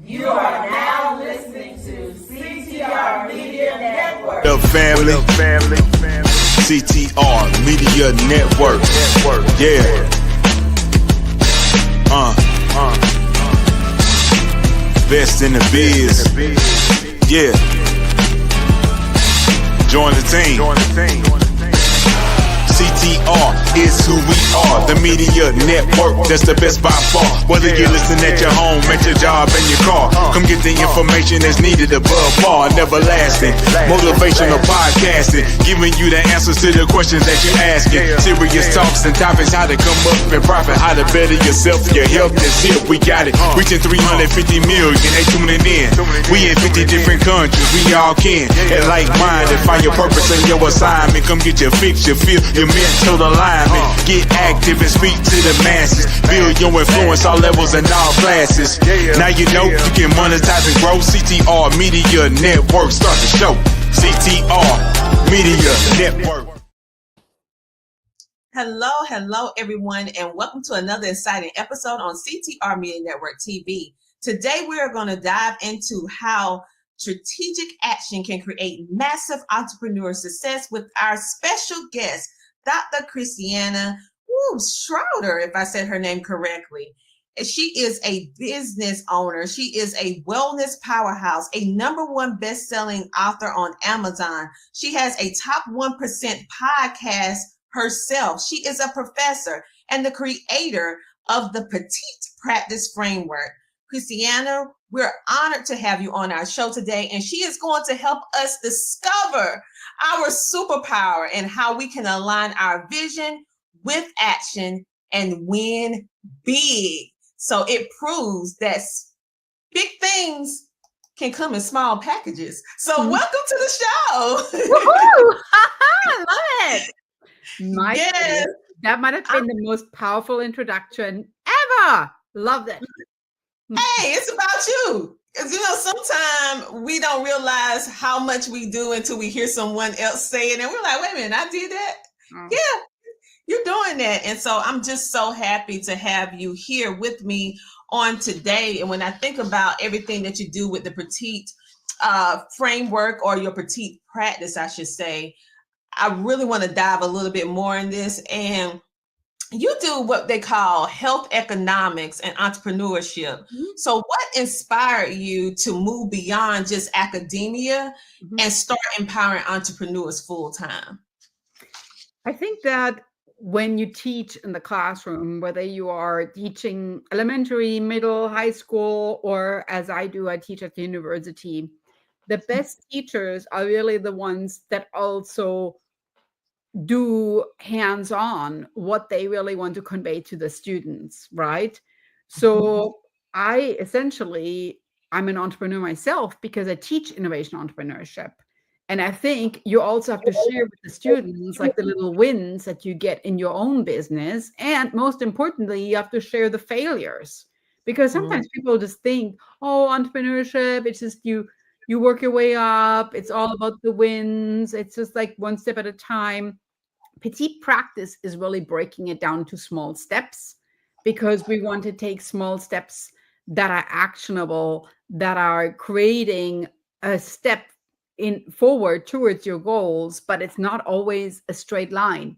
You are now listening to CTR Media Network. The family. CTR Media Network. Yeah. Best in the biz. Yeah. Join the team. CTR is who we are, the media network, that's the best by far. Whether you listen at your home, at your job, in your car, come get the information that's needed above par. Never lasting, motivational podcasting, giving you the answers to the questions that you're asking. Serious talks and topics, how to come up and profit, how to better yourself, your health is here, we got it. Reaching 350 million, they tuning in. We in 50 different countries, we all can. And like-minded, find your purpose and your assignment. Come get your fix, your feel, your mental alignment. Get active and speak to the masses. Build your influence all levels and all classes. Now you know you can monetize and grow. CTR Media Network, start the show. CTR Media Network. Hello everyone, and welcome to another exciting episode on CTR Media Network TV. Today we are going to dive into how strategic action can create massive entrepreneur success with our special guest, Dr. Christiane Schroeter, if I said her name correctly. She is a business owner. She is a wellness powerhouse, a #1 best-selling author on Amazon. She has a top 1% podcast herself. She is a professor and the creator of the Petite Practice framework. Christiane, we're honored to have you on our show today, and she is going to help us discover our superpower and how we can align our vision with action and win big. So it proves that big things can come in small packages. So welcome to the show. Woohoo! I love it. Yes. That might have been the most powerful introduction ever. Loved it. Hey, it's about you. Because, sometimes we don't realize how much we do until we hear someone else say it. And we're like, wait a minute, I did that? Yeah, you're doing that. And so I'm just so happy to have you here with me on today. And when I think about everything that you do with the Petite framework, or your Petite practice, I should say, I really want to dive a little bit more in this. And you do what they call health economics and entrepreneurship. So what inspired you to move beyond just academia and start empowering entrepreneurs full time? I think that when you teach in the classroom, whether you are teaching elementary, middle, high school, or as I do, I teach at the university, the best teachers are really the ones that also do hands-on what they really want to convey to the students, right? So I'm an entrepreneur myself because I teach innovation entrepreneurship. And I think you also have to share with the students like the little wins that you get in your own business. And most importantly, you have to share the failures, because sometimes people just think, oh, entrepreneurship, it's just you work your way up. It's all about the wins. It's just like one step at a time. Petite Practice is really breaking it down to small steps, because we want to take small steps that are actionable, that are creating a step forward towards your goals, but it's not always a straight line.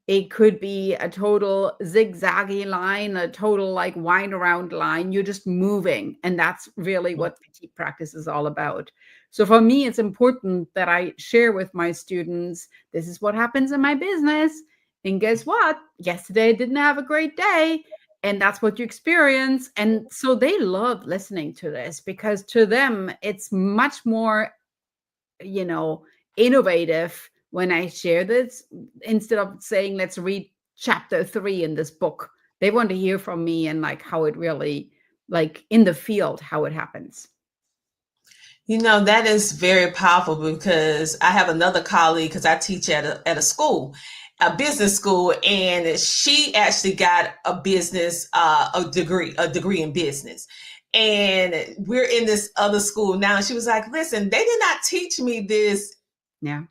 It could be a total zigzaggy line, a total like wind around line. You're just moving. And that's really what Petite Practice is all about. So for me, it's important that I share with my students, this is what happens in my business. And guess what? Yesterday I didn't have a great day. And that's what you experience. And so they love listening to this, because to them, it's much more, innovative when I share this, instead of saying, let's read chapter 3 in this book. They want to hear from me and like how it really, like in the field, how it happens. That is very powerful, because I have another colleague, because I teach at a school, a business school, and she actually got a business, a degree in business. And we're in this other school now. She was like, listen, they did not teach me this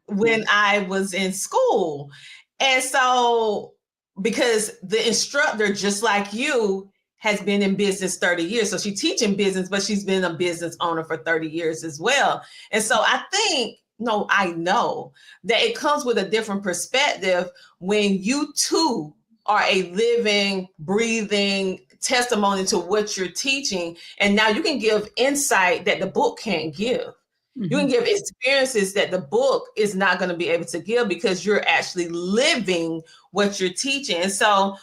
when I was in school. And so, because the instructor, just like you, has been in business 30 years. So she's teaching business, but she's been a business owner for 30 years as well. And so I know that it comes with a different perspective when you too are a living, breathing testimony to what you're teaching. And now you can give insight that the book can't give. You can give experiences that the book is not going to be able to give because you're actually living what you're teaching. And so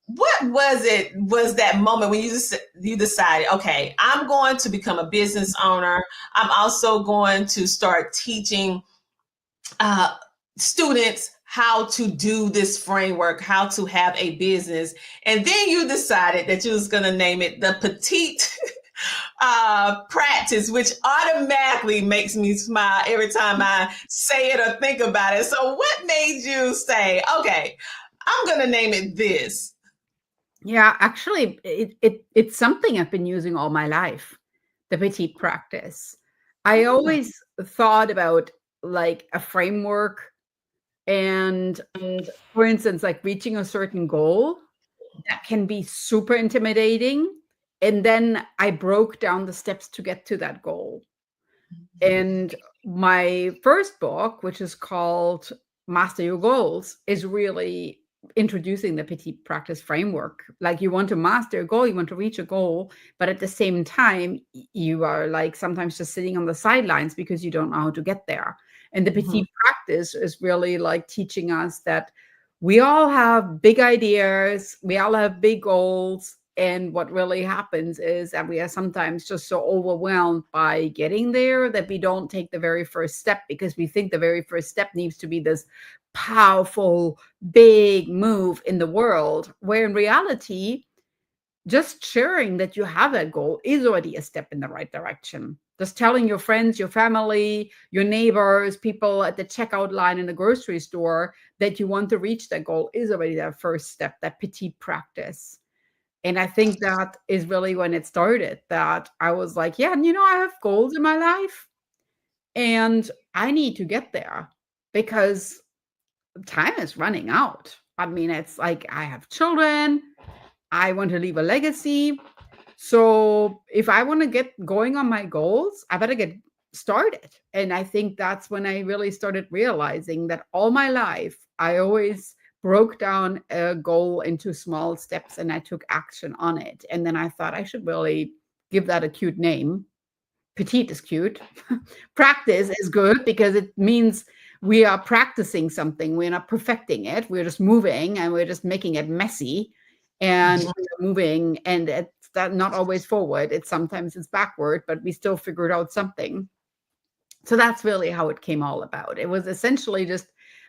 what was that moment when you decided, okay, I'm going to become a business owner. I'm also going to start teaching students how to do this framework, how to have a business. And then you decided that you was going to name it the Petite Practice, which automatically makes me smile every time I say it or think about it. So what made you say, okay, I'm going to name it this? Yeah, actually, it's something I've been using all my life, the Petite Practice. I always thought about like a framework and for instance, like reaching a certain goal that can be super intimidating. And then I broke down the steps to get to that goal. And my first book, which is called Master Your Goals, is really introducing the Petite Practice framework. Like you want to master a goal, you want to reach a goal, but at the same time, you are like sometimes just sitting on the sidelines because you don't know how to get there. And the Petite Practice is really like teaching us that we all have big ideas, we all have big goals. And what really happens is that we are sometimes just so overwhelmed by getting there that we don't take the very first step because we think the very first step needs to be this powerful, big move in the world, where in reality, just sharing that you have that goal is already a step in the right direction. Just telling your friends, your family, your neighbors, people at the checkout line in the grocery store that you want to reach that goal is already that first step, that Petite Practice. And I think that is really when it started, that I was like, yeah, I have goals in my life and I need to get there because time is running out. I mean, it's like I have children, I want to leave a legacy. So if I want to get going on my goals, I better get started. And I think that's when I really started realizing that all my life, I always broke down a goal into small steps and I took action on it. And then I thought I should really give that a cute name. Petite is cute. Practice is good because it means we are practicing something. We're not perfecting it. We're just moving and we're just making it messy and we're moving, and it's not always forward. Sometimes it's backward, but we still figured out something. So that's really how it came all about. It was essentially just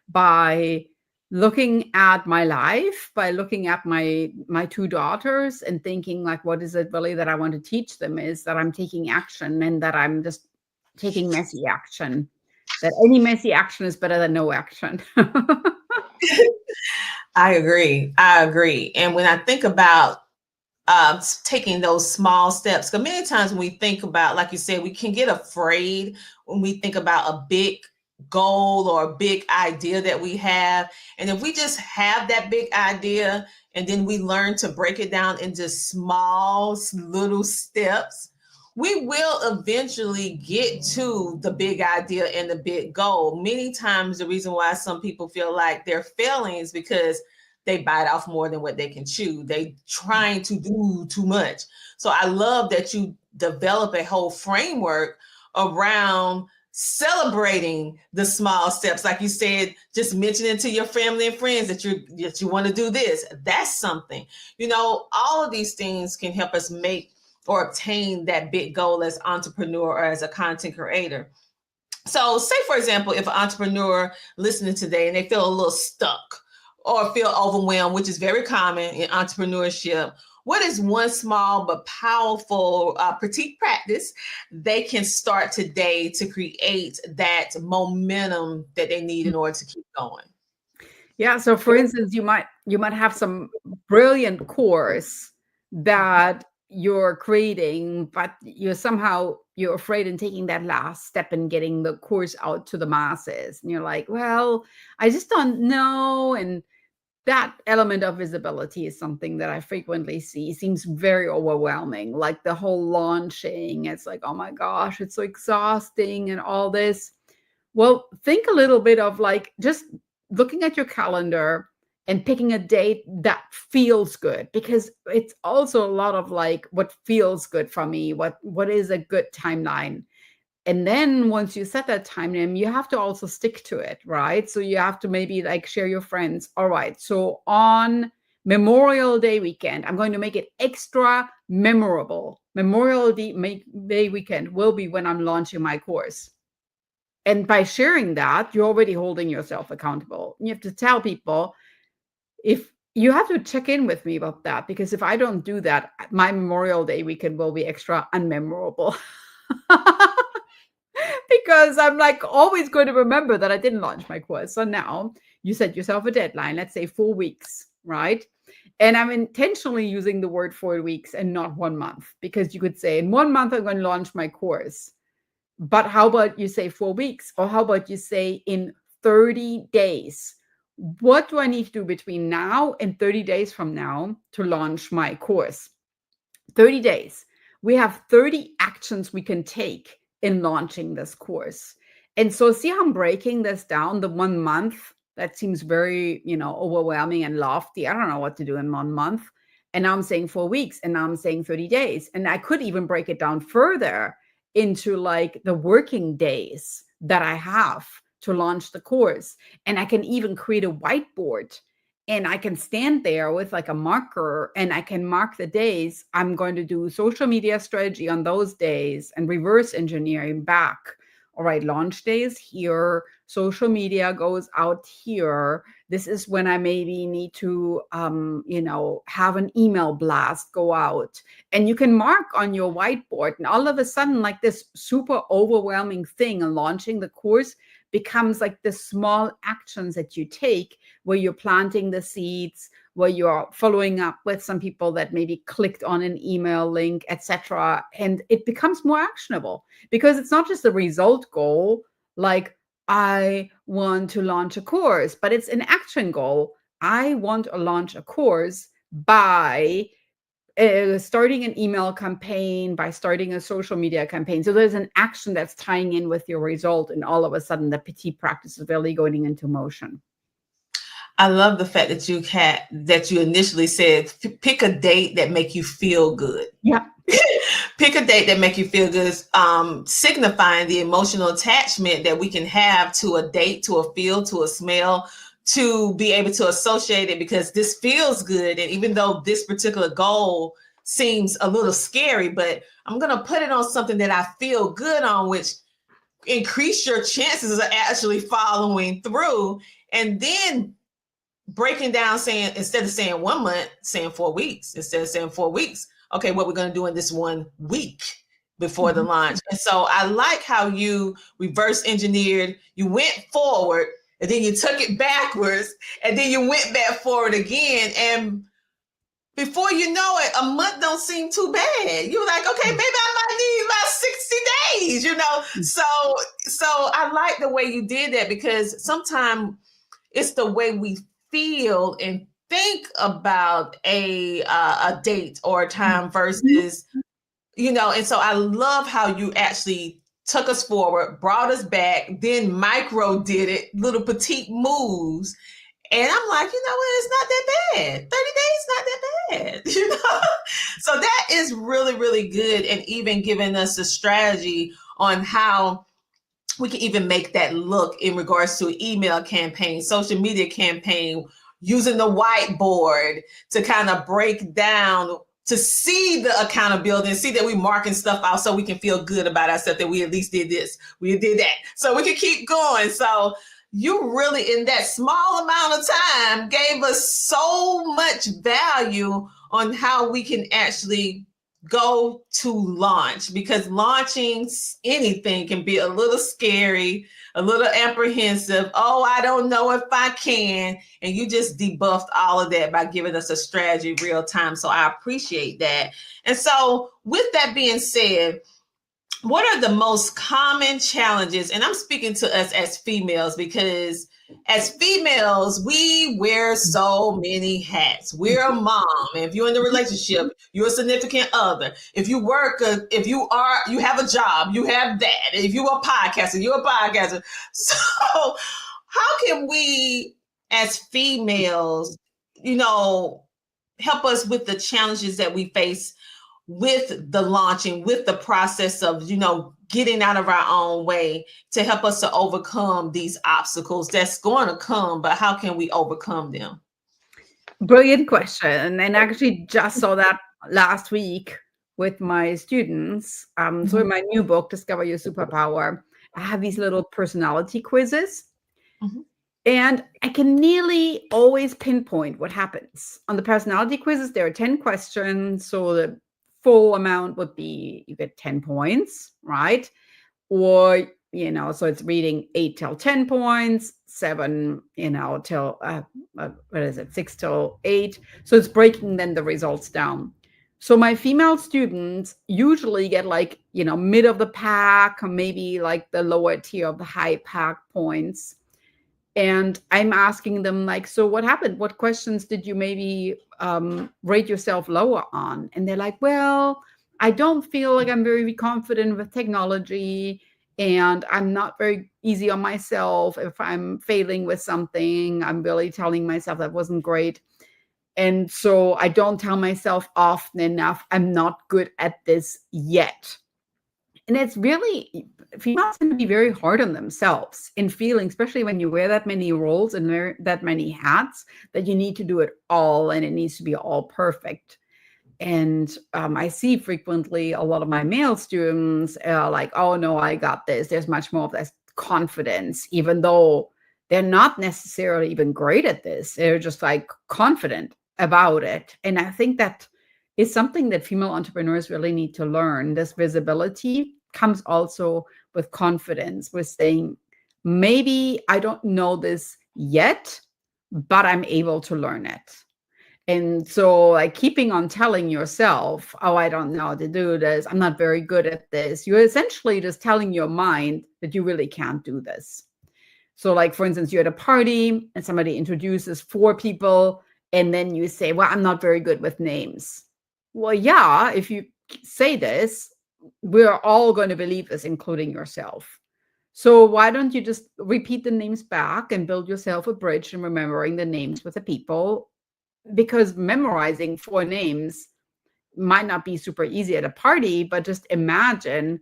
by looking at my life, by looking at my two daughters and thinking like, what is it really that I want to teach them, is that I'm taking action and that I'm just taking messy action, that any messy action is better than no action. I agree. And when I think about taking those small steps, because many times when we think about, like you said, we can get afraid when we think about a big goal or a big idea that we have. And if we just have that big idea and then we learn to break it down into small little steps, we will eventually get to the big idea and the big goal. Many times the reason why some people feel like they're failing is because they bite off more than what they can chew. They trying to do too much. So I love that you develop a whole framework around celebrating the small steps. Like you said, just mentioning to your family and friends that you want to do this. That's something. All of these things can help us make or obtain that big goal as an entrepreneur or as a content creator. So say, for example, if an entrepreneur listening today and they feel a little stuck or feel overwhelmed, which is very common in entrepreneurship, what is one small but powerful petite practice they can start today to create that momentum that they need in order to keep going? Yeah. So for instance, you might have some brilliant course that you're creating, but you're afraid in taking that last step and getting the course out to the masses. And you're like, well, I just don't know. And that element of visibility is something that I frequently see. It seems very overwhelming. Like the whole launching, it's like, oh my gosh, it's so exhausting and all this. Well, think a little bit of like just looking at your calendar and picking a date that feels good, because it's also a lot of like what feels good for me, what is a good timeline. And then once you set that timeline, you have to also stick to it, right? So you have to maybe like share your friends. All right, so on Memorial Day weekend, I'm going to make it extra memorable. Memorial Day weekend will be when I'm launching my course. And by sharing that, you're already holding yourself accountable. You have to tell people, if you have to check in with me about that, because if I don't do that, my Memorial Day weekend will be extra unmemorable. Because I'm like always going to remember that I didn't launch my course. So now you set yourself a deadline, let's say 4 weeks, right? And I'm intentionally using the word 4 weeks and not 1 month, because you could say in 1 month, I'm going to launch my course. But how about you say 4 weeks? Or how about you say in 30 days? What do I need to do between now and 30 days from now to launch my course? 30 days. We have 30 actions we can take in launching this course. And so see how I'm breaking this down. The 1 month, that seems very, overwhelming and lofty. I don't know what to do in 1 month. And now I'm saying 4 weeks, and now I'm saying 30 days. And I could even break it down further into like the working days that I have to launch the course. And I can even create a whiteboard, and I can stand there with like a marker, and I can mark the days I'm going to do social media strategy on those days and reverse engineering back. All right, launch days here, social media goes out here. This is when I maybe need to, have an email blast go out. And you can mark on your whiteboard, and all of a sudden, like this super overwhelming thing and launching the course becomes like the small actions that you take, where you're planting the seeds, where you're following up with some people that maybe clicked on an email link, etc. And it becomes more actionable, because it's not just a result goal, like I want to launch a course, but it's an action goal. I want to launch a course by starting an email campaign, by starting a social media campaign. So there's an action that's tying in with your result, and all of a sudden the Petite Practice is really going into motion. I love the fact that you initially said, pick a date that make you feel good. Yeah. Pick a date that make you feel good, signifying the emotional attachment that we can have to a date, to a feel, to a smell, to be able to associate it, because this feels good. And even though this particular goal seems a little scary, but I'm going to put it on something that I feel good on, which increase your chances of actually following through. And then breaking down, saying, instead of saying 1 month, saying 4 weeks, instead of saying 4 weeks, okay, what we're going to do in this 1 week before the launch. And so I like how you reverse engineered, you went forward, and then you took it backwards, and then you went back forward again. And before you know it, a month don't seem too bad. You're like, okay, maybe I might need about 60 days, So I like the way you did that, because sometimes it's the way we feel and think about a date or a time versus, and so I love how you actually took us forward, brought us back, then micro did it, little petite moves. And I'm like, it's not that bad. 30 days, not that bad, So that is really, really good. And even giving us a strategy on how we can even make that look in regards to email campaign, social media campaign, using the whiteboard to kind of break down, to see the accountability and see that we're marking stuff out so we can feel good about ourselves, that we at least did this, we did that, so we can keep going. So you really, in that small amount of time, gave us so much value on how we can actually go to launch, because launching anything can be a little scary, a little apprehensive. Oh, I don't know if I can. And you just debuffed all of that by giving us a strategy real time. So I appreciate that. And so with that being said, what are the most common challenges? And I'm speaking to us as females, because as females, we wear so many hats. We're a mom. If you're in a relationship, you're a significant other. If you work, you have a job, you have that. If you're a podcaster, you're a podcaster. So how can we as females, help us with the challenges that we face with the launching, with the process of, getting out of our own way to help us to overcome these obstacles that's going to come, but how can we overcome them? Brilliant question. And actually just saw that last week with my students. So in my new book, Discover Your Superpower, I have these little personality quizzes. Mm-hmm. And I can nearly always pinpoint what happens. On the personality quizzes, there are 10 questions. So the full amount would be, you get 10 points, right? Or, so it's reading 8 till 10 points, 7, till, 6 till 8. So it's breaking then the results down. So my female students usually get mid of the pack, or maybe like the lower tier of the high pack points. And I'm asking them so what happened? What questions did you maybe rate yourself lower on? And they're like, well, I don't feel like I'm very confident with technology, and I'm not very easy on myself. If I'm failing with something, I'm really telling myself that wasn't great. And so I don't tell myself often enough, I'm not good at this yet. And it's really, females can be very hard on themselves in feeling, especially when you wear that many roles and wear that many hats, that you need to do it all and it needs to be all perfect. And I see frequently a lot of my male students are like, oh no, I got this. There's much more of this confidence, even though they're not necessarily even great at this. They're just confident about it. And I think that is something that female entrepreneurs really need to learn. This visibility comes also with confidence, with saying, maybe I don't know this yet, but I'm able to learn it. And so keeping on telling yourself, oh, I don't know how to do this, I'm not very good at this, you're essentially just telling your mind that you really can't do this. So for instance, you're at a party and somebody introduces 4 people, and then you say, well, I'm not very good with names. Well, yeah, if you say this, we're all going to believe this, including yourself. So why don't you just repeat the names back and build yourself a bridge in remembering the names with the people? Because memorizing 4 names might not be super easy at a party, but just imagine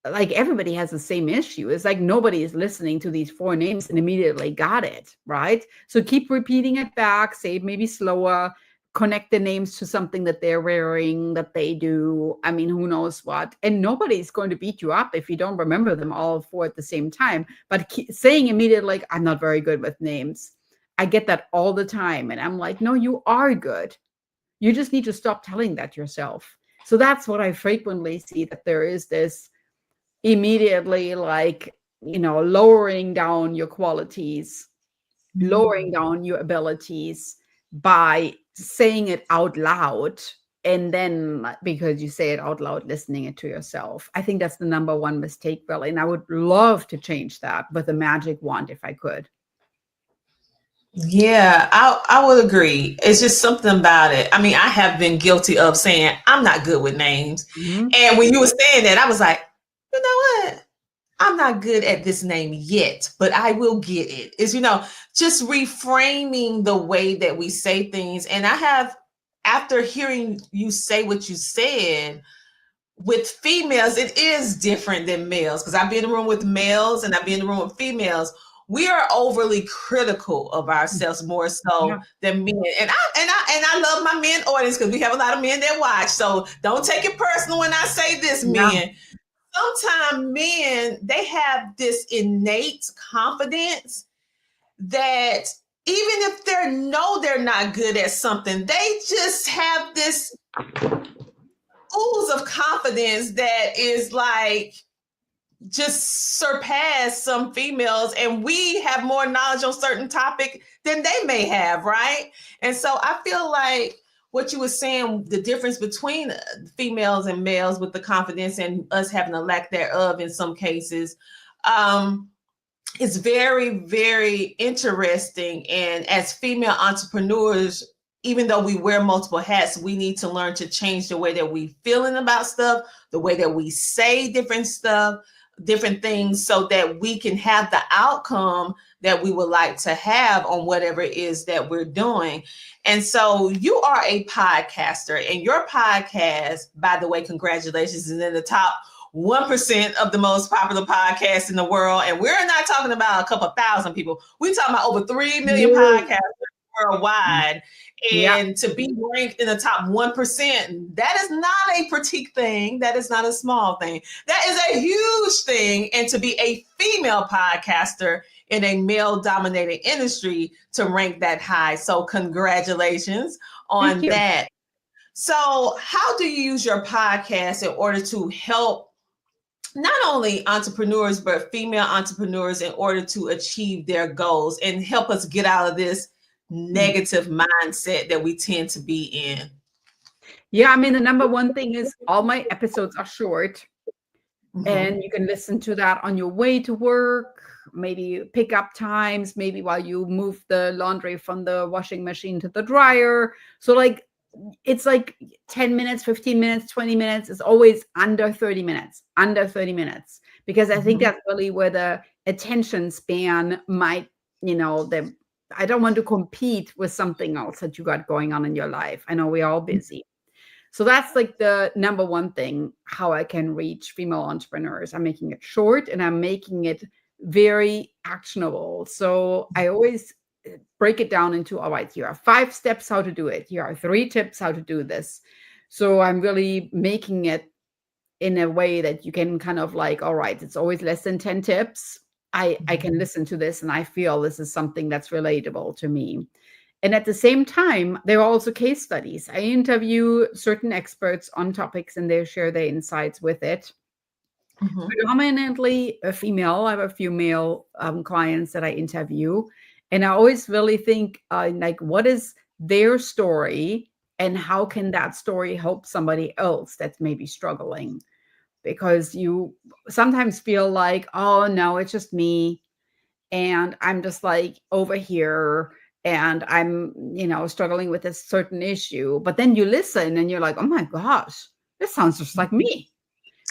everybody has the same issue. It's nobody is listening to these 4 names and immediately got it, right? So keep repeating it back, say it maybe slower, connect the names to something that they're wearing, that they do. I mean, who knows what? And nobody's going to beat you up if you don't remember them all 4 at the same time. But saying immediately, I'm not very good with names. I get that all the time. And I'm like, no, you are good. You just need to stop telling that yourself. So that's what I frequently see, that there is this immediately lowering down your qualities, lowering down your abilities by saying it out loud. And then because you say it out loud, listening it to yourself. I think that's the number one mistake, really. And I would love to change that with a magic wand if I could. Yeah, I would agree. It's just something about it. I mean, I have been guilty of saying I'm not good with names. Mm-hmm. And when you were saying that, I was like, you know what? I'm not good at this name yet, but I will get it. It's, just reframing the way that we say things. And I have, after hearing you say what you said, with females, it is different than males, because I've been in the room with males and I've been in the room with females. We are overly critical of ourselves more so than men. And I love my men audience, because we have a lot of men that watch. So don't take it personal when I say this, men. Sometimes men, they have this innate confidence that even if they're not good at something, they just have this ooze of confidence that is just surpass some females, and we have more knowledge on certain topic than they may have, right? And so I feel like what you were saying, the difference between females and males with the confidence and us having a lack thereof in some cases, is very, very interesting. And as female entrepreneurs, even though we wear multiple hats, we need to learn to change the way that we feeling about stuff, the way that we say different stuff, different things, so that we can have the outcome that we would like to have on whatever it is that we're doing. And so you are a podcaster, and your podcast, by the way, congratulations, is in the top 1% of the most popular podcasts in the world. And we're not talking about a couple thousand people. We're talking about over 3 million podcasts worldwide. And to be ranked in the top 1%, that is not a petite thing. That is not a small thing. That is a huge thing. And to be a female podcaster in a male-dominated industry to rank that high. So congratulations on that. So how do you use your podcast in order to help not only entrepreneurs, but female entrepreneurs in order to achieve their goals and help us get out of this negative mindset that we tend to be in? Yeah, I mean, the number one thing is all my episodes are short, and you can listen to that on your way to work, maybe pick up times, maybe while you move the laundry from the washing machine to the dryer. So like, it's like 10 minutes, 15 minutes, 20 minutes. It's always under 30 minutes, because I think that's really where the attention span might, I don't want to compete with something else that you got going on in your life. I know we're all busy. So that's like the number one thing, how I can reach female entrepreneurs. I'm making it short and I'm making it very actionable. So I always break it down into, all right, here are 5 steps how to do it. Here are 3 tips how to do this. So I'm really making it in a way that you can kind of like, all right, it's always less than 10 tips. I can listen to this and I feel this is something that's relatable to me. And at the same time, there are also case studies. I interview certain experts on topics and they share their insights with it. Predominantly a female. I have a few male clients that I interview. And I always really think like, what is their story and how can that story help somebody else that's maybe struggling? Because you sometimes feel like, oh no, it's just me. And I'm just like over here and I'm, struggling with a certain issue. But then you listen and you're like, oh my gosh, this sounds just like me.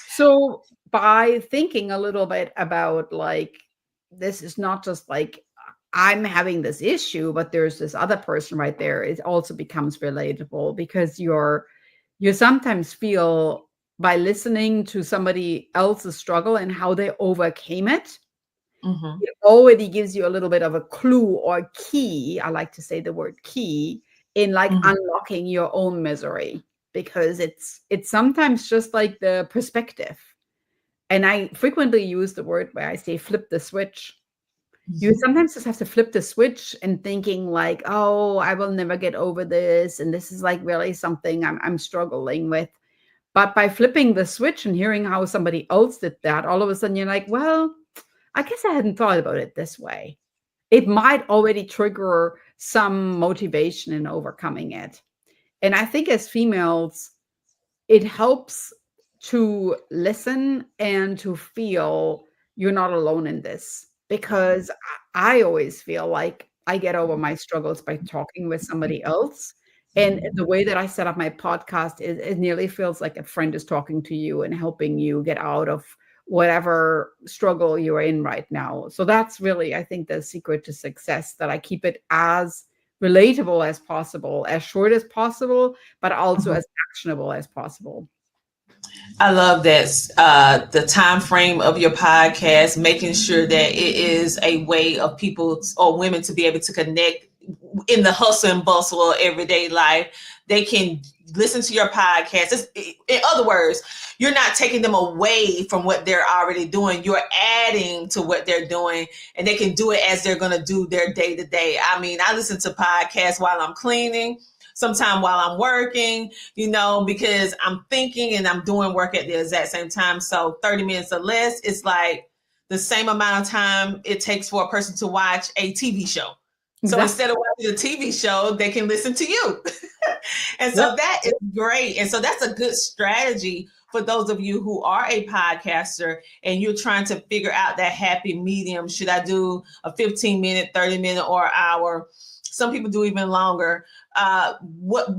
So by thinking a little bit about like, this is not just like, I'm having this issue, but there's this other person right there, it also becomes relatable, because you sometimes feel by listening to somebody else's struggle and how they overcame it, it already gives you a little bit of a clue or key. I like to say the word key in like unlocking your own misery, because it's sometimes just like the perspective. And I frequently use the word where I say flip the switch. You sometimes just have to flip the switch and thinking like, oh, I will never get over this. And this is like really something I'm struggling with. But by flipping the switch and hearing how somebody else did that, all of a sudden you're like, well, I guess I hadn't thought about it this way. It might already trigger some motivation in overcoming it. And I think as females, it helps to listen and to feel you're not alone in this. Because I always feel like I get over my struggles by talking with somebody else. And the way that I set up my podcast, it nearly feels like a friend is talking to you and helping you get out of whatever struggle you're in right now. So that's really, I think, the secret to success, that I keep it as relatable as possible, as short as possible, but also as actionable as possible. I love that. The time frame of your podcast, making sure that it is a way of people or women to be able to connect in the hustle and bustle of everyday life. They can listen to your podcast. In other words, you're not taking them away from what they're already doing. You're adding to what they're doing, and they can do it as they're going to do their day to day. I mean, I listen to podcasts while I'm cleaning, sometime while I'm working, because I'm thinking and I'm doing work at the exact same time. So 30 minutes or less, it's like the same amount of time it takes for a person to watch a TV show. So instead of watching a TV show, they can listen to you. And so that is great. And so that's a good strategy for those of you who are a podcaster and you're trying to figure out that happy medium. Should I do a 15-minute, 30-minute, or an hour? Some people do even longer. What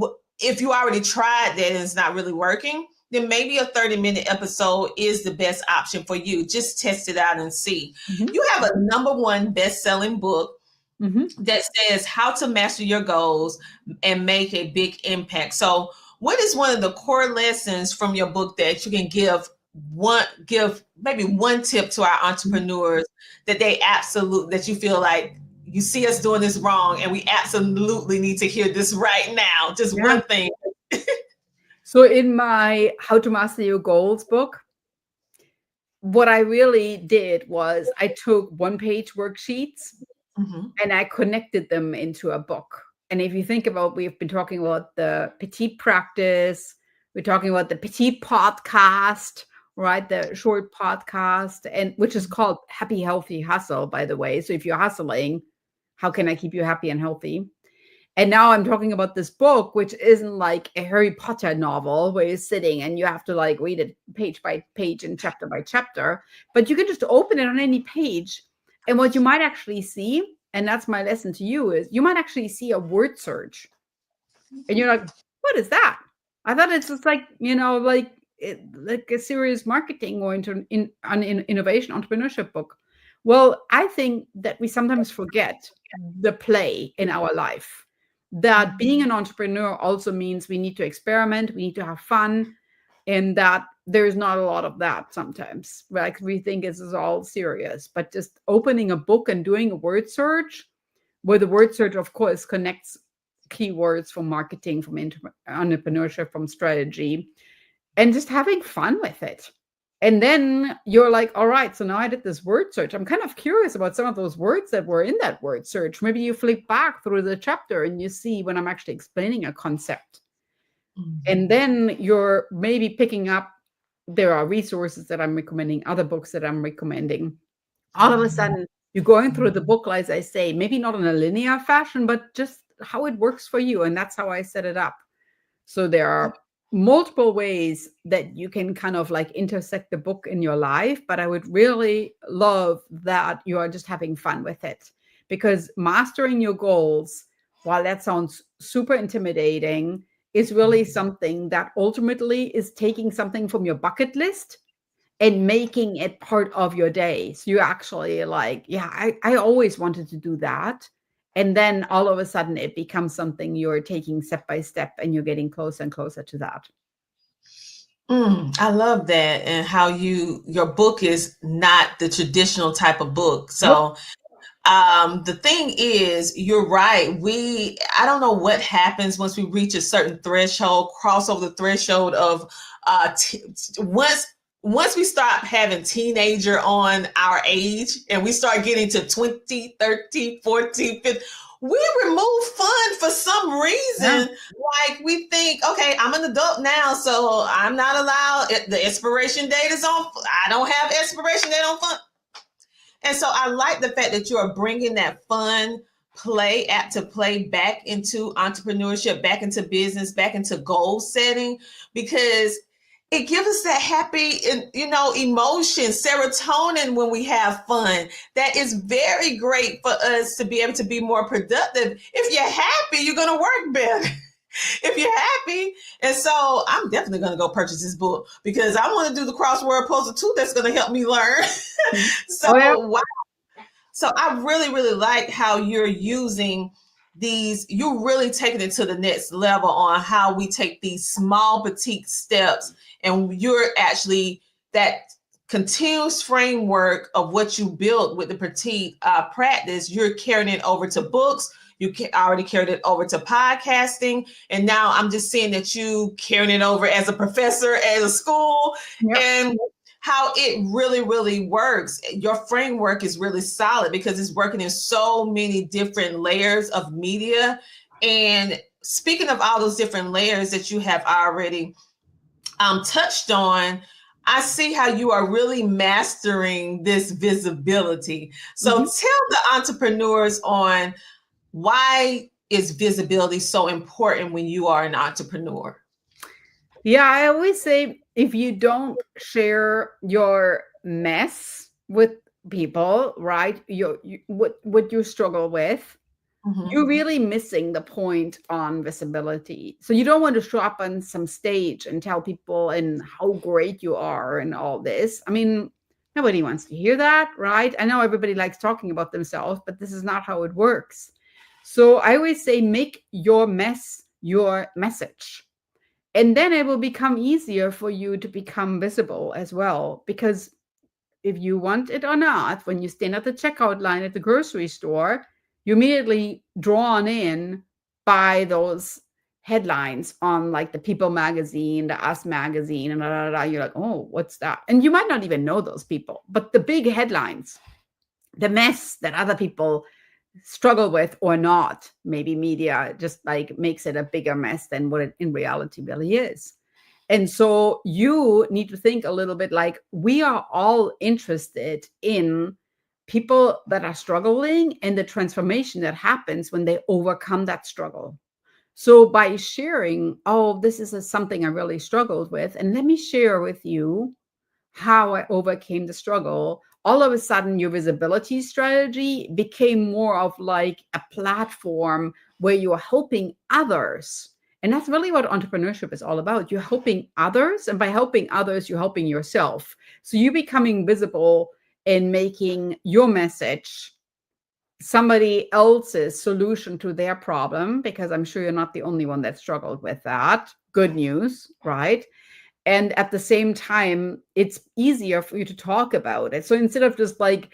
if you already tried that and it's not really working? Then maybe a 30-minute episode is the best option for you. Just test it out and see. You have a #1 best-selling book that says how to master your goals and make a big impact. So what is one of the core lessons from your book that you can give maybe one tip to our entrepreneurs that that you feel like you see us doing this wrong and we absolutely need to hear this right now? Just one thing. So in my How to Master Your Goals book, what I really did was I took one-page worksheets and I connected them into a book. And if you think about, we've been talking about the Petite Practice, we're talking about the Petite Podcast, right? The short podcast, and which is called Happy, Healthy Hustle, by the way. So if you're hustling, how can I keep you happy and healthy? And now I'm talking about this book, which isn't like a Harry Potter novel where you're sitting and you have to like read it page by page and chapter by chapter, but you can just open it on any page. And what you might actually see, and that's my lesson to you, is you might actually see a word search. And you're like, what is that? I thought it's just like, like a serious marketing or an innovation entrepreneurship book. Well, I think that we sometimes forget the play in our life. That being an entrepreneur also means we need to experiment, we need to have fun, and that there's not a lot of that sometimes. Like we think this is all serious, but just opening a book and doing a word search, where the word search, of course, connects keywords from marketing, from entrepreneurship, from strategy, and just having fun with it. And then you're like, all right, so now I did this word search. I'm kind of curious about some of those words that were in that word search. Maybe you flip back through the chapter and you see when I'm actually explaining a concept. And then you're maybe picking up, there are resources that I'm recommending, other books that I'm recommending. All of a sudden, you're going through the book, as I say, maybe not in a linear fashion, but just how it works for you. And that's how I set it up. So there are multiple ways that you can kind of like intersect the book in your life, but I would really love that you are just having fun with it, because mastering your goals, while that sounds super intimidating, is really something that ultimately is taking something from your bucket list and making it part of your day. So you actually like, I always wanted to do that. And then all of a sudden it becomes something you're taking step by step and you're getting closer and closer to that. I love that. And how your book is not the traditional type of book. So the thing is, you're right. I don't know what happens once we reach a certain threshold, cross over the threshold of once we start having teenager on our age and we start getting to 20, 30, 40, 50, we remove fun for some reason. Like we think, okay, I'm an adult now, so I'm not allowed. The expiration date is on. I don't have expiration date on fun. And so I like the fact that you are bringing that fun play, apt to play back into entrepreneurship, back into business, back into goal setting, because it gives us that happy, emotion, serotonin when we have fun. That is very great for us to be able to be more productive. If you're happy, you're going to work better. If you're happy. And so I'm definitely going to go purchase this book because I want to do the crossword puzzle too. That's going to help me learn. Wow. So I really, really like how you're using you're really taking it to the next level on how we take these small petite steps, and you're actually that continuous framework of what you built with the Petite Practice. You're carrying it over to books. You already carried it over to podcasting. And now I'm just seeing that you carrying it over as a professor at a school. And how it really, really works. Your framework is really solid because it's working in so many different layers of media. And speaking of all those different layers that you have already touched on, I see how you are really mastering this visibility. So tell the entrepreneurs on why is visibility so important when you are an entrepreneur? Yeah, I always say if you don't share your mess with people, right? What you struggle with, you're really missing the point on visibility. So you don't want to show up on some stage and tell people and how great you are and all this. I mean, nobody wants to hear that, right? I know everybody likes talking about themselves, but this is not how it works. So I always say make your mess your message. And then it will become easier for you to become visible as well. Because if you want it or not, when you stand at the checkout line at the grocery store, you're immediately drawn in by those headlines on like the People magazine, the Us magazine, and you're like, oh, what's that? And you might not even know those people, but the big headlines, the mess that other people struggle with or not, maybe media just like makes it a bigger mess than what it in reality really is. And so you need to think a little bit like we are all interested in people that are struggling and the transformation that happens when they overcome that struggle. So by sharing, oh, this is something I really struggled with, and let me share with you how I overcame the struggle, all of a sudden your visibility strategy became more of like a platform where you are helping others. And that's really what entrepreneurship is all about. You're helping others, and by helping others, you're helping yourself. So you're becoming visible and making your message somebody else's solution to their problem, because I'm sure you're not the only one that struggled with that. Good news, right? And at the same time, it's easier for you to talk about it. So instead of just like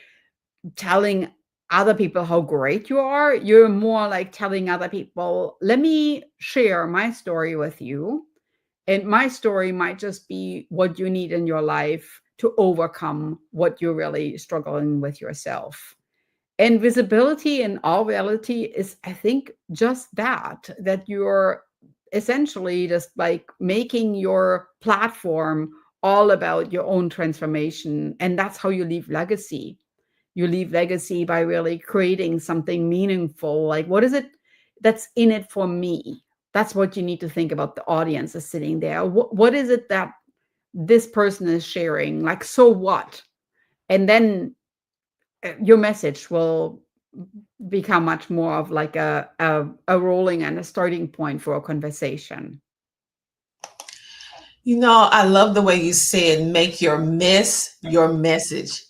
telling other people how great you are, you're more like telling other people, let me share my story with you. And my story might just be what you need in your life to overcome what you're really struggling with yourself. And visibility in all reality is, I think, just that you're essentially just like making your platform all about your own transformation. And that's how you leave legacy. You leave legacy by really creating something meaningful. Like, what is it that's in it for me? That's what you need to think about. The audience is sitting there. What is it that this person is sharing? Like, so what? And then your message will become much more of like a rolling and a starting point for a conversation. You know, I love the way you said, make your mess your message.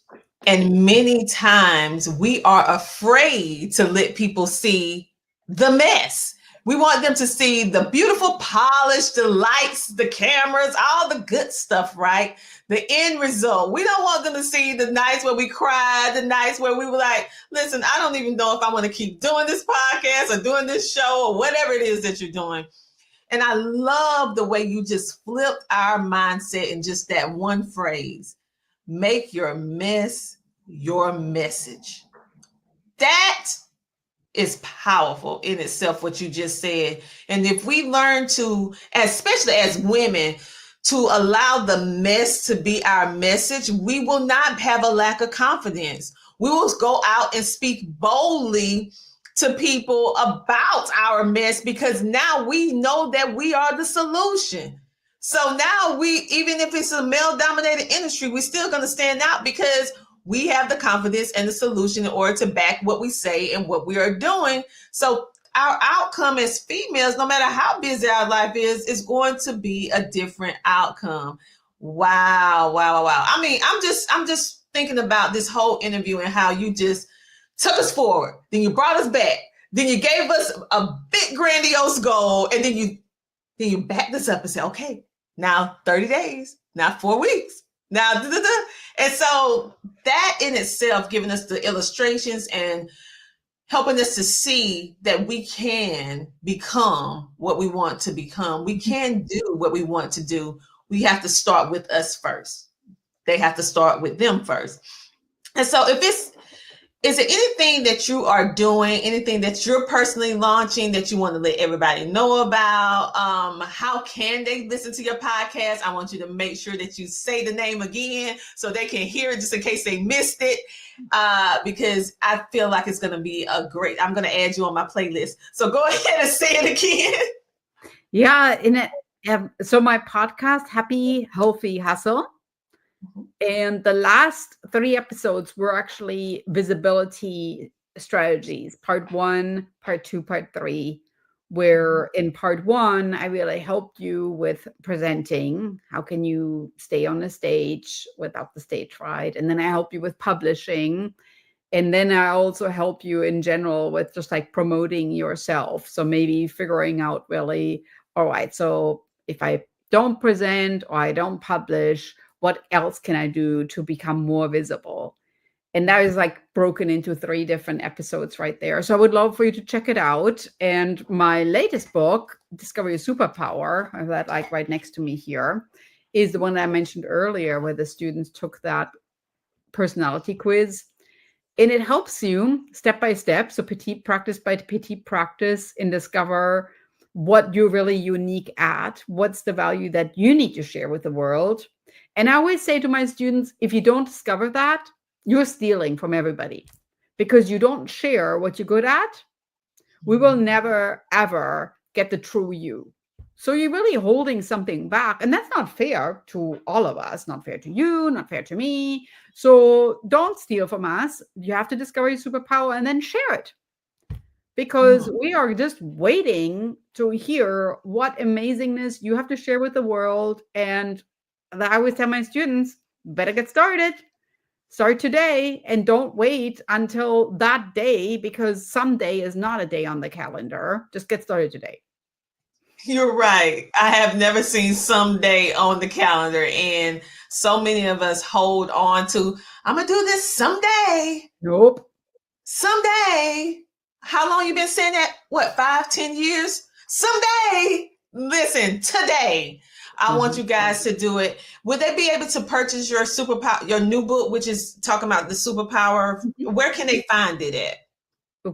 And many times we are afraid to let people see the mess. We want them to see the beautiful polish, the lights, the cameras, all the good stuff, right? The end result. We don't want them to see the nights where we cried, the nights where we were like, listen, I don't even know if I want to keep doing this podcast or doing this show or whatever it is that you're doing. And I love the way you just flipped our mindset in just that one phrase. Make your mess your message. That is powerful in itself, what you just said. And if we learn to, especially as women, to allow the mess to be our message, we will not have a lack of confidence. We will go out and speak boldly to people about our mess, because now we know that we are the solution. So now we, even if it's a male-dominated industry, we're still going to stand out because we have the confidence and the solution in order to back what we say and what we are doing. So our outcome as females, no matter how busy our life is going to be a different outcome. Wow. I mean, I'm just thinking about this whole interview and how you just took us forward. Then you brought us back. Then you gave us a big grandiose goal. And then you backed us up and said, okay, now 30 days, now 4 weeks. Now, and so that in itself, giving us the illustrations and helping us to see that we can become what we want to become. We can do what we want to do. We have to start with us first. They have to start with them first. And so if Is there anything that you are doing, anything that you're personally launching that you want to let everybody know about? How can they listen to your podcast? I want you to make sure that you say the name again so they can hear it just in case they missed it. Because I feel like it's going to be I'm going to add you on my playlist. So go ahead and say it again. Yeah. So my podcast, Happy, Healthy, Hustle. And the last 3 episodes were actually visibility strategies, part 1, part 2, part 3, where in part 1, I really helped you with presenting. How can you stay on the stage without the stage fright? And then I help you with publishing. And then I also help you in general with just like promoting yourself. So maybe figuring out really, all right, so if I don't present or I don't publish, what else can I do to become more visible? And that is like broken into 3 different episodes right there. So I would love for you to check it out. And my latest book, Discover Your Superpower, I have that like right next to me here, is the one that I mentioned earlier, where the students took that personality quiz. And it helps you step by step. So petite practice by petite practice, and discover what you're really unique at. What's the value that you need to share with the world? And I always say to my students, if you don't discover that, you're stealing from everybody because you don't share what you're good at. We will never, ever get the true you. So you're really holding something back. And that's not fair to all of us, not fair to you, not fair to me. So don't steal from us. You have to discover your superpower and then share it. Because we are just waiting to hear what amazingness you have to share with the world. And I always tell my students, better get started. Start today and don't wait until that day, because someday is not a day on the calendar. Just get started today. You're right. I have never seen someday on the calendar. And so many of us hold on to, I'm going to do this someday. Nope. Someday. How long you been saying that? What, 5-10 years? Someday. Listen, today. I want you guys to do it. Would they be able to purchase your superpower, your new book, which is talking about the superpower? Where can they find it at?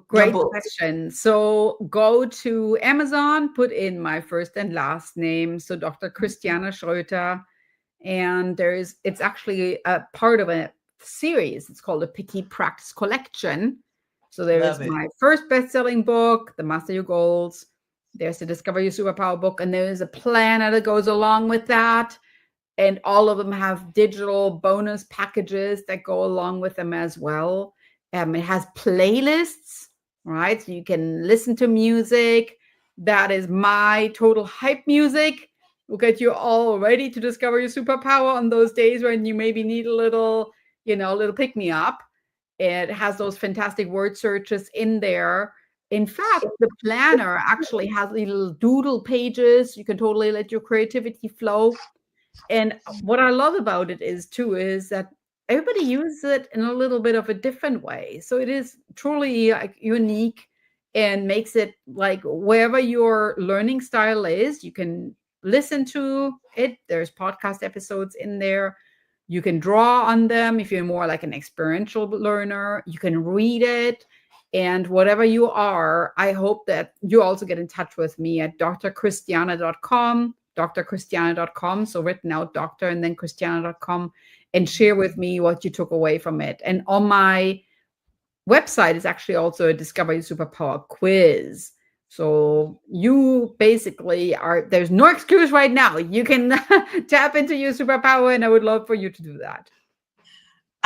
Great question. So go to Amazon, put in my first and last name, so Dr. Christiane Schroeter, and it's actually a part of a series. It's called the Petite Practice Collection. So there's my first best-selling book, The Master Your Goals. There's the Discover Your Superpower book, and there's a planner that goes along with that. And all of them have digital bonus packages that go along with them as well. It has playlists, right? So you can listen to music. That is my total hype music. Will get you all ready to discover your superpower on those days when you maybe need a little pick-me-up. It has those fantastic word searches in there. In fact, the planner actually has little doodle pages. You can totally let your creativity flow. And what I love about it is that everybody uses it in a little bit of a different way. So it is truly like unique and makes it like wherever your learning style is, you can listen to it. There's podcast episodes in there. You can draw on them if you're more like an experiential learner. You can read it. And whatever you are, I hope that you also get in touch with me at DrChristiane.com, DrChristiane.com. So written out doctor and then Christiane.com, and share with me what you took away from it. And on my website is actually also a Discover Your Superpower quiz. So you basically there's no excuse right now. You can tap into your superpower, and I would love for you to do that.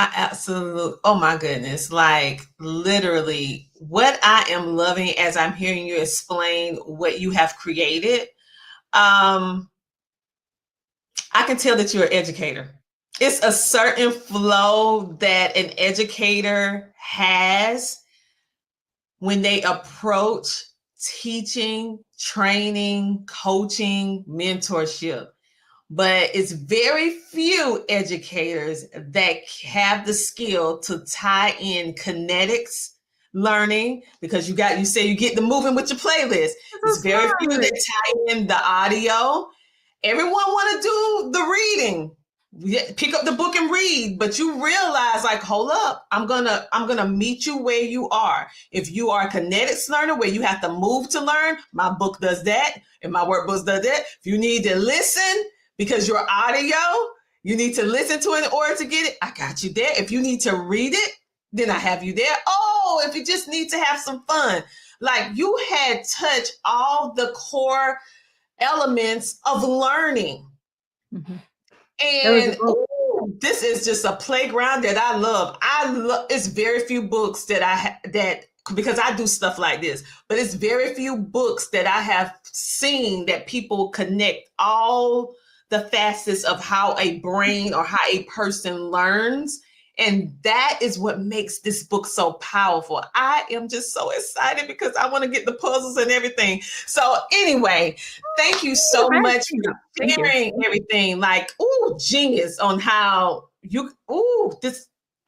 I absolutely, oh my goodness, like literally what I am loving as I'm hearing you explain what you have created. I can tell that you're an educator. It's a certain flow that an educator has when they approach teaching, training, coaching, mentorship. But it's very few educators that have the skill to tie in kinetics learning, because you say you get the moving with your playlist. It's very few that tie in the audio. Everyone want to do the reading. pick up the book and read, but you realize like, hold up, I'm gonna meet you where you are. If you are a kinetics learner where you have to move to learn, my book does that and my workbooks does that. If you need to listen because you're audio, you need to listen to it in order to get it, I got you there. If you need to read it, then I have you there. Oh, if you just need to have some fun, like you had touched all the core elements of learning. Mm-hmm. And this is just a playground that I love. It's very few books that because I do stuff like this, but it's very few books that I have seen that people connect all the facets of how a brain or how a person learns. And that is what makes this book so powerful. I am just so excited because I want to get the puzzles and everything. So anyway, thank you so much for sharing everything. Like, genius on how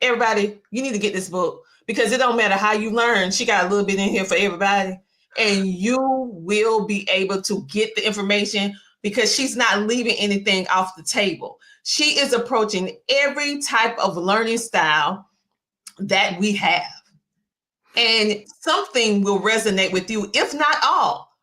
everybody, you need to get this book because it don't matter how you learn. She got a little bit in here for everybody. And you will be able to get the information because she's not leaving anything off the table. She is approaching every type of learning style that we have. And something will resonate with you, if not all,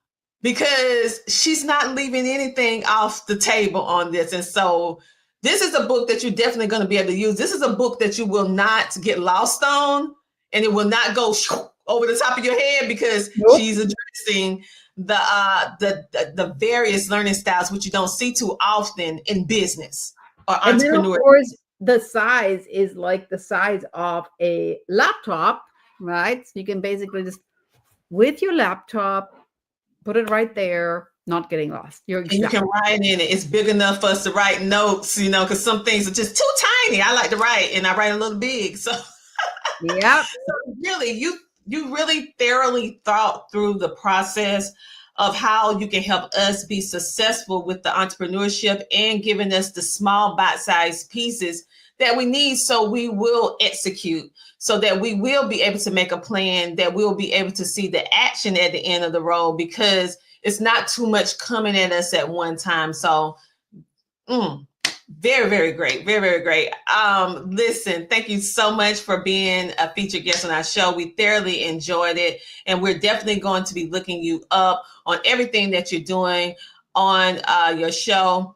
because she's not leaving anything off the table on this. And so this is a book that you're definitely going to be able to use. This is a book that you will not get lost on, and it will not go over the top of your head because she's addressing the various learning styles, which you don't see too often in business. And then, of course, the size is like the size of a laptop, right? So you can basically just, with your laptop, put it right there, not getting lost. You can write in it. It's big enough for us to write notes, because some things are just too tiny. I like to write, and I write a little big. So, yeah. So really, you really thoroughly thought through the process of how you can help us be successful with the entrepreneurship and giving us the small bite-sized pieces that we need so we will execute, so that we will be able to make a plan, that we'll be able to see the action at the end of the road because it's not too much coming at us at one time. So very, very great. Very, very great. Listen, thank you so much for being a featured guest on our show. We thoroughly enjoyed it. And we're definitely going to be looking you up on everything that you're doing on your show,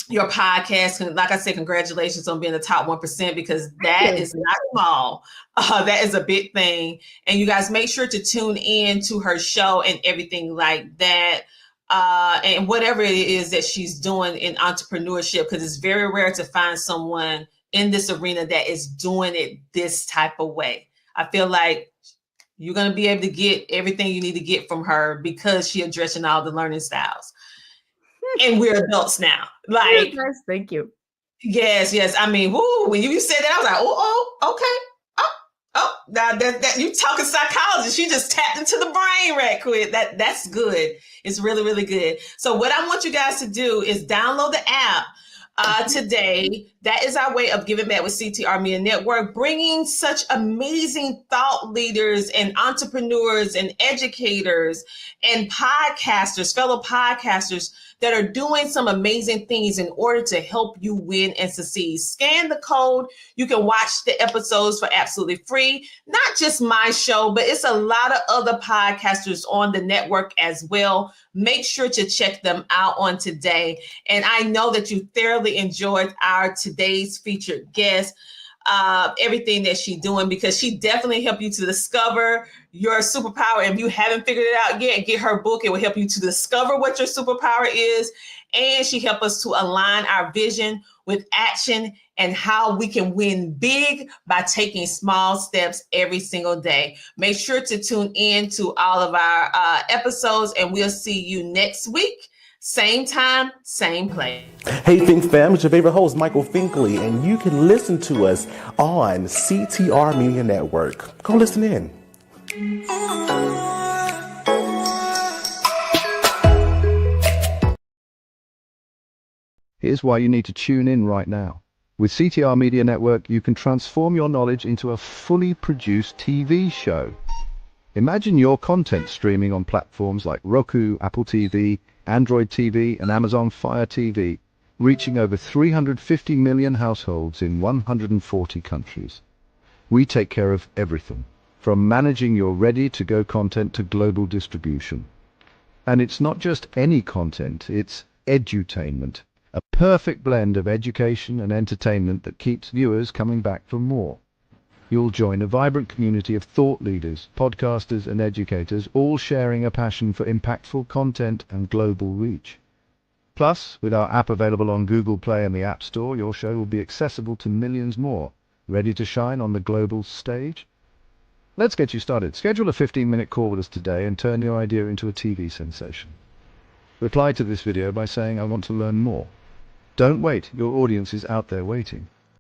your podcast. Like I said, congratulations on being the top 1% because that is not small. That is a big thing. And you guys make sure to tune in to her show and everything like that. And whatever it is that she's doing in entrepreneurship, because it's very rare to find someone in this arena that is doing it this type of way. I feel like you're going to be able to get everything you need to get from her because she's addressing all the learning styles. And we're adults now. Like, yes, thank you. Yes. I mean, when you said that, I was like, okay. Now that you talking psychology, she just tapped into the brain right quick. That's good. It's really, really good. So what I want you guys to do is download the app today. That is our way of giving back with CTR Media Network, bringing such amazing thought leaders and entrepreneurs and educators and podcasters, fellow podcasters that are doing some amazing things in order to help you win and succeed. Scan the code. You can watch the episodes for absolutely free. Not just my show, but it's a lot of other podcasters on the network as well. Make sure to check them out on today. And I know that you thoroughly enjoyed our today's featured guest, everything that she's doing, because she definitely helped you to discover your superpower. If you haven't figured it out yet, get her book. It will help you to discover what your superpower is. And she helped us to align our vision with action and how we can win big by taking small steps every single day. Make sure to tune in to all of our episodes, and we'll see you next week. Same time, same place. Hey, Think Fam, it's your favorite host, Michael Finkley, and you can listen to us on CTR Media Network. Go listen in. Here's why you need to tune in right now. With CTR Media Network, you can transform your knowledge into a fully produced TV show. Imagine your content streaming on platforms like Roku, Apple TV, Android TV, and Amazon Fire TV. reaching over 350 million households in 140 countries. We take care of everything, from managing your ready-to-go content to global distribution. And it's not just any content, it's edutainment, a perfect blend of education and entertainment that keeps viewers coming back for more. You'll join a vibrant community of thought leaders, podcasters and educators, all sharing a passion for impactful content and global reach. Plus, with our app available on Google Play and the App Store, your show will be accessible to millions more, ready to shine on the global stage. Let's get you started. Schedule a 15-minute call with us today and turn your idea into a TV sensation. Reply to this video by saying, "I want to learn more." Don't wait, your audience is out there waiting.